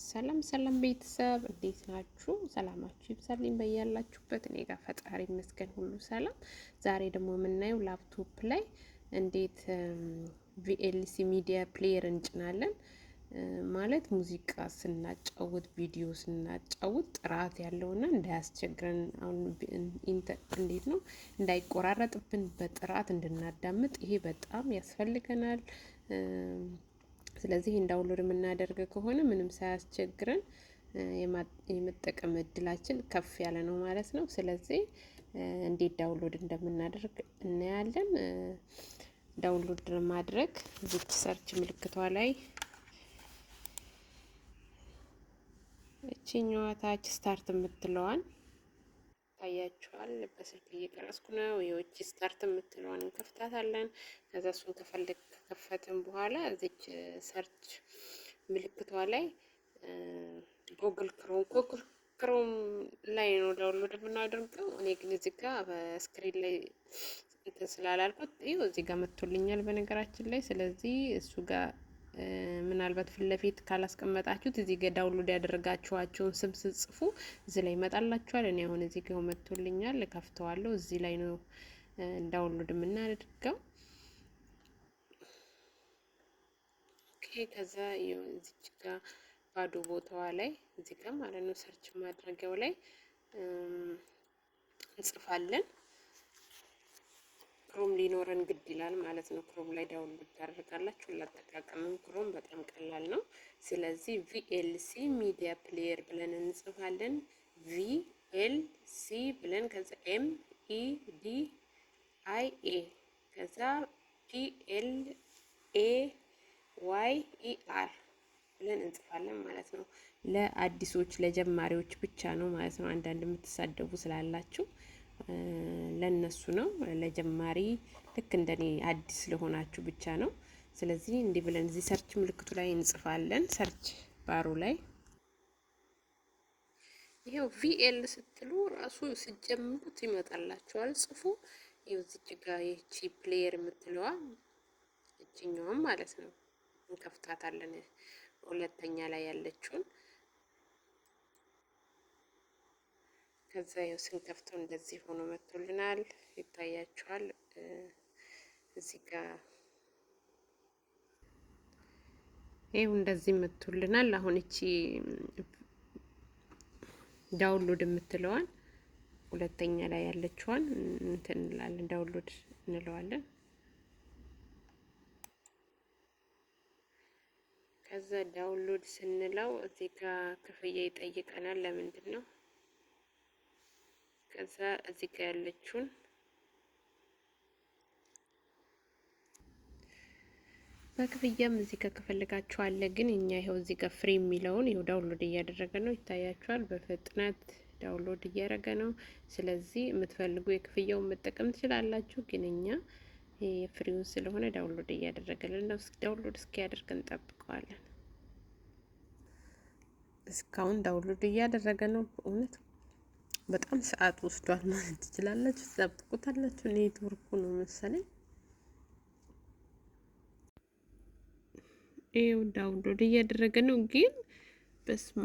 ሰላም ሰላም ቤተሰብ እንዴት ናችሁ? ሰላማችሁ ይብዛልኝ በያላችሁበት። እኔ ጋር ፈጣሪ ይመስገን ሁሉ ሰላም። ዛሬ ደግሞ የምናየው ላፕቶፕ ላይ እንዴት ቪኤልሲ ሚዲያ ፕሌየር እንጭናለን። ማለት ሙዚቃ ስናጫውት ቪዲዮ ስናጫውት ጥራት ያለውና እንዳያስቸግረን፣ አሁን እንዴት ነው እንዳይቆራረጥብን በጥራት እንድናዳምጥ ይሄ በጣም ያስፈልገናል። ስለዚህ ዳውንሎድ የምናደርግ ከሆነ ምንም ሳያስቸግረን የመጠቀም እድላችን ከፍ ያለ ነው ማለት ነው። ስለዚህ እንዴት ዳውንሎድ እንደምናደርግ እናያለን። ዳውንሎድ ለማድረግ እዚች ሰርች ምልክቷ ላይ እቺኛዋ ታች ስታርት የምትለዋን ታያችኋል። በስልክ እየቀረስኩ ነው። የውጭ ስታርት የምትለዋን እንከፍታታለን። ከዛ እሱን ከከፈትን በኋላ እዚች ሰርች ምልክቷ ላይ ጉግል ክሮም ላይ ነው ዳውንሎድ የምናደርገው። እኔ ግን እዚህ ጋር በስክሪን ላይ ስላላልኩት ይኸው እዚህ ጋር መጥቶልኛል በነገራችን ላይ። ስለዚህ እሱ ጋር ምናልባት ፊት ለፊት ካላስቀመጣችሁት እዚህ ጋር ዳውንሎድ ያደረጋችኋቸውን ስም ስጽፉ እዚህ ላይ ይመጣላችኋል። እኔ አሁን እዚህ ጋር መጥቶልኛል፣ ከፍተዋለሁ። እዚህ ላይ ነው ዳውንሎድ የምናደርገው። ኦኬ። ከዛ እዚች ጋር ባዶ ቦታዋ ላይ እዚህ ጋር ማለት ነው ሰርች ማድረጊያው ላይ እንጽፋለን። ክሮም ሊኖረን ግድ ይላል ማለት ነው። ክሮም ላይ ዳውንሎድ ታደርጋላችሁ። ለአጠቃቀምም ክሮም በጣም ቀላል ነው። ስለዚህ ቪኤልሲ ሚዲያ ፕሌየር ብለን እንጽፋለን። ቪኤልሲ ብለን ከዛ MEDIA ከዛ PLAYER ብለን እንጽፋለን ማለት ነው። ለአዲሶች ለጀማሪዎች ብቻ ነው ማለት ነው። አንዳንድ የምትሳደቡ ስላላችሁ ለነሱ ነው። ለጀማሪ ልክ እንደኔ አዲስ ስለሆናችሁ ብቻ ነው። ስለዚህ እንዲህ ብለን እዚህ ሰርች ምልክቱ ላይ እንጽፋለን። ሰርች ባሩ ላይ ይሄው ቪኤል ስትሉ ራሱ ሲጀምሩት ይመጣላችኋል። ጽፉ። ይሄው እዚህ ጋር ይቺ ፕሌየር የምትለዋ እቺኛውም ማለት ነው እንከፍታታለን። ሁለተኛ ላይ ያለችውን ከዛ ያው ስንከፍተው እንደዚህ ሆኖ መጥቶልናል። ይታያችኋል እዚህ ጋር ይሄው እንደዚህ መጥቶልናል። አሁን እቺ ዳውንሎድ የምትለዋን ሁለተኛ ላይ ያለችዋን እንትን እንላለን፣ ዳውንሎድ እንለዋለን። ከዛ ዳውንሎድ ስንለው እዚህ ጋር ክፍያ ይጠይቀናል። ለምንድን ነው? ከዛ እዚህ ጋር ያለችውን በክፍያም እዚህ ጋር ከፈልጋችሁ አለ። ግን እኛ ይኸው እዚህ ጋር ፍሪ የሚለውን ይኸው ዳውንሎድ እያደረገ ነው፣ ይታያችኋል። በፍጥነት ዳውንሎድ እያደረገ ነው። ስለዚህ የምትፈልጉ የክፍያውን መጠቀም ትችላላችሁ። ግን እኛ የፍሪውን ስለሆነ ዳውንሎድ እያደረገልን ነው። ዳውንሎድ እስኪያደርግ እንጠብቀዋለን። እስካሁን ዳውንሎድ እያደረገ ነው። በእውነት በጣም ሰዓት ወስዷል ማለት ትችላላችሁ። ትጠብቁታላችሁ። ኔትወርኩ ነው መሰለኝ። ይኸው ዳውንሎድ እያደረገ ነው። ግን በስማ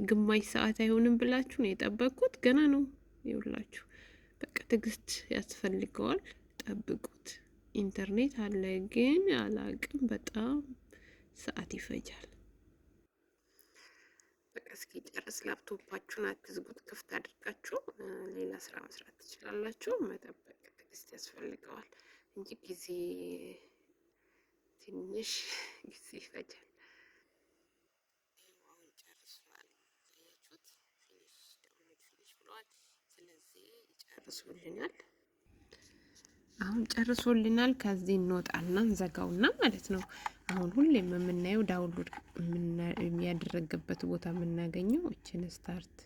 ግማሽ ሰዓት አይሆንም ብላችሁ ነው የጠበቅኩት። ገና ነው። ይኸውላችሁ በቃ ትዕግስት ያስፈልገዋል። ጠብቁት። ኢንተርኔት አለ ግን አላቅም፣ በጣም ሰዓት ይፈጃል። በቃ እስኪ ጨርስ። ላፕቶፓችሁን አትዝጉት፣ ክፍት አድርጋችሁ ሌላ ስራ መስራት ትችላላችሁ። መጠበቅ ትዕግስት ያስፈልገዋል እንጂ ትንሽ ጊዜ ይፈጃል። አሁን ጨርሷል። ያያችሁት ፊኒሽ ዳውንሎድ ፊኒሽ ብለዋል። ስለዚህ ጨርሶልናል። አሁን ጨርሶልናል። ከዚህ እንወጣና እንዘጋውና ማለት ነው። አሁን ሁሌም የምናየው ዳውንሎድ የሚያደረግበት ቦታ የምናገኘው እችን ስታርት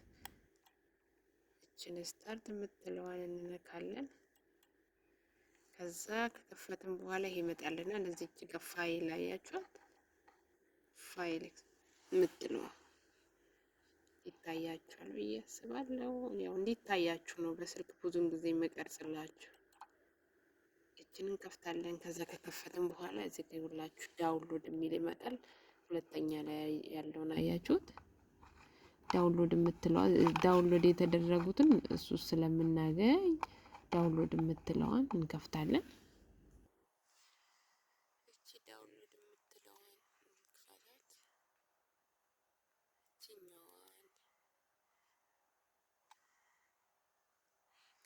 የምትለዋን እንነካለን። ከዛ ከከፈትን በኋላ ይሄ ይመጣልናል። እዚህ ጋር ፋይል አያችኋት፣ ፋይል የምትለዋ ይታያችኋል ብዬ አስባለሁ። ያው እንዲታያችሁ ነው በስልክ ብዙም ጊዜ መቀርጽላችሁ። እችንን ከፍታለን። ከዛ ከከፈትን በኋላ እዚህ ጋር ሁላችሁ ዳውንሎድ የሚል ይመጣል። ሁለተኛ ላይ ያለውን አያችሁት? ዳውንሎድ የምትለዋ ዳውንሎድ የተደረጉትን እሱ ስለምናገኝ ዳውንሎድ የምትለዋን እንከፍታለን። እቺ ዳውንሎድ የምትለዋን እንክፈታት። እቺኛዋን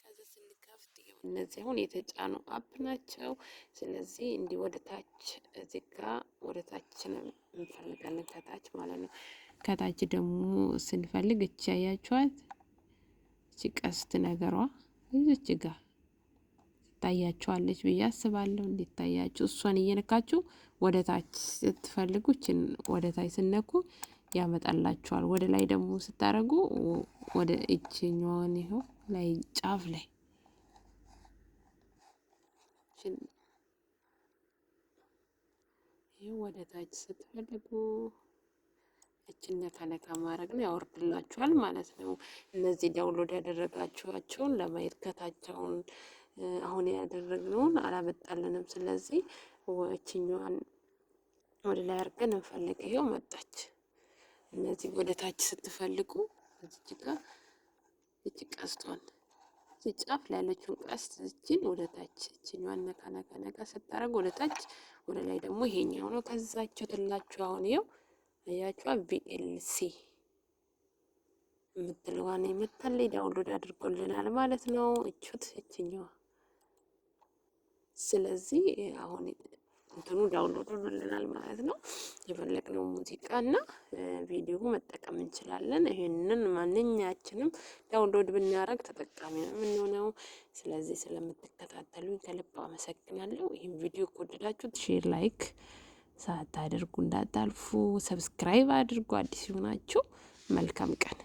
ከዛ ስንከፍት እነዚህ አሁን የተጫኑ አፕ ናቸው። ስለዚህ እንዲህ ወደ ታች እዚህ ጋር ወደ ታች ነው እንፈልጋለን፣ ከታች ማለት ነው። ከታች ደግሞ ስንፈልግ እቺ ያያችኋት እቺ ቀስት ነገሯ እዚች ጋር ትታያችኋለች ብዬ አስባለሁ። እንዲታያችሁ እሷን እየነካችሁ ወደ ታች ስትፈልጉ እቺን ወደ ታች ስነኩ ያመጣላችኋል። ወደ ላይ ደግሞ ስታረጉ ወደ እቺኛዋን ይኸው ላይ ጫፍ ላይ ይኸው ወደ ታች ስትፈልጉ እችን ነካ ነካ ማድረግ ነው፣ ያወርድላችኋል ማለት ነው። እነዚህ ዳውንሎድ ያደረጋችኋቸውን ለማየት ከታቸውን አሁን ያደረግነውን አላመጣልንም። ስለዚህ እችኛዋን ወደ ላይ አድርገን እንፈልግ። ይሄው መጣች። እነዚህ ወደ ታች ስትፈልጉ እዚች ጋር እቺ ቀስቷን እዚህ ጫፍ ላይ ያለችውን ቀስት እችን ወደ ታች እችኛዋን ነካ ነካ ነካ ስታደርግ ወደ ታች፣ ወደ ላይ ደግሞ ይሄኛው ነው። ከዛችሁ ትላችሁ አሁን ይኸው አያችኋ ቪኤልሲ የምትለዋን የምታለይ ዳውንሎድ አድርጎልናል ማለት ነው። እቹት እችኛዋ። ስለዚህ አሁን እንትኑ ዳውንሎድ ሆኖልናል ማለት ነው። የፈለግነው ሙዚቃ እና ቪዲዮ መጠቀም እንችላለን። ይሄንን ማንኛችንም ዳውንሎድ ብናረግ ተጠቃሚ ነው የምንሆነው። ስለዚህ ስለምትከታተሉኝ ከልብ አመሰግናለሁ። ይህን ቪዲዮ ከወደዳችሁት ሼር፣ ላይክ ሳታደርጉ እንዳታልፉ። ሰብስክራይብ አድርጉ አዲስ ይሆናችሁ። መልካም ቀን